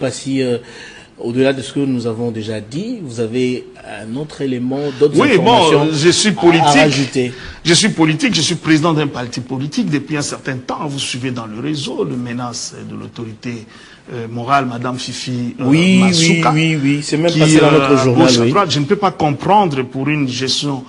pas si, au-delà de ce que nous avons déjà dit, vous avez un autre élément, d'autres informations je suis politique. à rajouter. Je suis politique, je suis président d'un parti politique depuis un certain temps. Vous suivez dans le réseau les menaces de l'autorité morale, Madame Fifi Masuka. Oui, c'est même passé dans notre journal. Oui. Je ne peux pas comprendre pour une gestion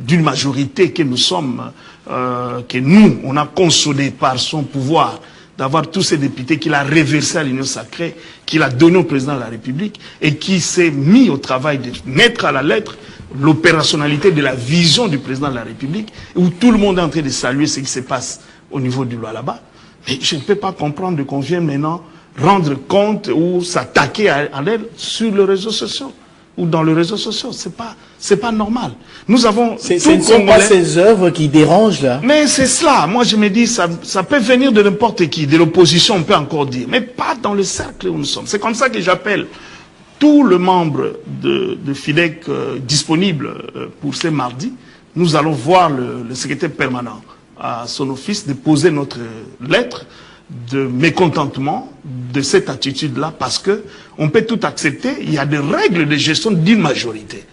d'une majorité que nous sommes, que nous, on a consolé par son pouvoir, d'avoir tous ces députés qu'il a reversés à l'Union sacrée, qu'il a donné au président de la République et qui s'est mis au travail de mettre à la lettre l'opérationnalité de la vision du président de la République, où tout le monde est en train de saluer ce qui se passe au niveau du Lualaba. Mais je ne peux pas comprendre qu'on vienne maintenant rendre compte ou s'attaquer à elle sur les réseaux sociaux ou dans les réseaux sociaux. C'est pas normal. Nous avons ce ne sont pas ces œuvres qui dérangent là. Mais c'est cela. Moi je me dis ça peut venir de n'importe qui, de l'opposition on peut encore dire, mais pas dans le cercle où nous sommes. C'est comme ça que j'appelle tous les membres de FIDEC disponibles pour ce mardi. Nous allons voir le secrétaire permanent à son office déposer notre lettre de mécontentement de cette attitude-là, parce que on peut tout accepter. Il y a des règles de gestion d'une majorité.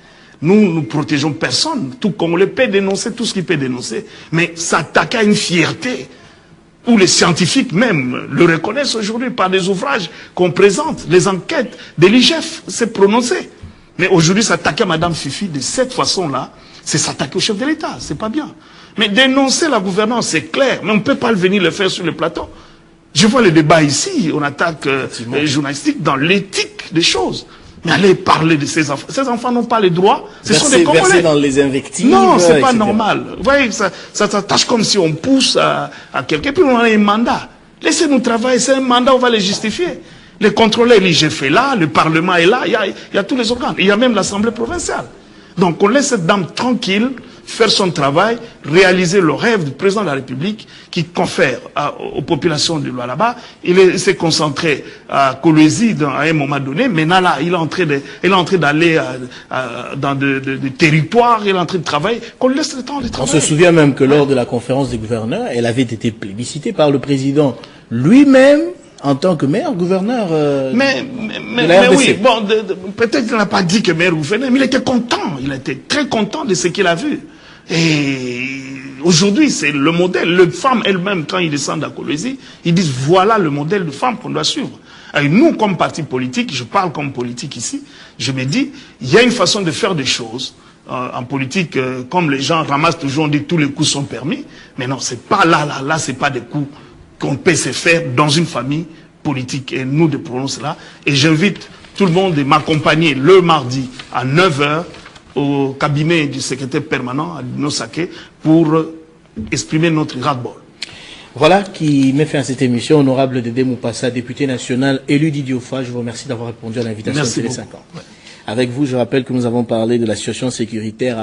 Nous protégeons personne. Tout Congolais peut dénoncer tout ce qu'il peut dénoncer, mais s'attaquer à une fierté où les scientifiques même le reconnaissent aujourd'hui par des ouvrages qu'on présente, les enquêtes de l'IGF, c'est prononcé. Mais aujourd'hui, s'attaquer à Madame Fifi de cette façon-là, c'est s'attaquer au chef de l'État, c'est pas bien. Mais dénoncer la gouvernance, c'est clair, mais on ne peut pas venir le faire sur le plateau. Je vois le débat ici, on attaque les journalistiques dans l'éthique des choses. Mais allez parler de ces enfants. Ces enfants n'ont pas les droits, ce sont des Congolais. Dans les invectives. Non, c'est pas normal. Vous voyez, ça s'attache comme si on pousse à quelqu'un, puis on a un mandat. Laissez-nous travailler, c'est un mandat, on va les justifier. Les contrôleurs, l'IGF est là, le Parlement est là, il y a tous les organes. Il y a même l'Assemblée provinciale. Donc on laisse cette dame tranquille, faire son travail, réaliser le rêve du président de la République qui confère aux populations de Lualaba. Il s'est concentré à Kolwezi à un moment donné. Maintenant là, il est en train d'aller dans des territoires, il est en train de travailler. Qu'on laisse le temps de travailler. On se souvient même que lors de la conférence des gouverneurs, elle avait été plébiscitée par le président lui-même en tant que maire gouverneur. Mais oui, bon, peut-être qu'il n'a pas dit que maire gouverneur, mais il était content. Il était très content de ce qu'il a vu. Et aujourd'hui, c'est le modèle. Les femmes elles-mêmes, quand ils descendent à Kolwezi, ils disent voilà le modèle de femme qu'on doit suivre. Et nous, comme parti politique, je parle comme politique ici, je me dis, il y a une façon de faire des choses. En politique, comme les gens ramassent toujours, on dit tous les coups sont permis. Mais non, c'est pas là, c'est pas des coups qu'on peut se faire dans une famille politique. Et nous, de prononcer cela. Et j'invite tout le monde de m'accompagner le mardi à 9h au cabinet du secrétaire permanent à Nosake pour exprimer notre ras-le-bol. Voilà qui met fin à cette émission. Honorable Dédé Moupassa, député national élu d'Idiofa, je vous remercie d'avoir répondu à l'invitation de Télé 50. Ouais. Avec vous, je rappelle que nous avons parlé de la situation sécuritaire à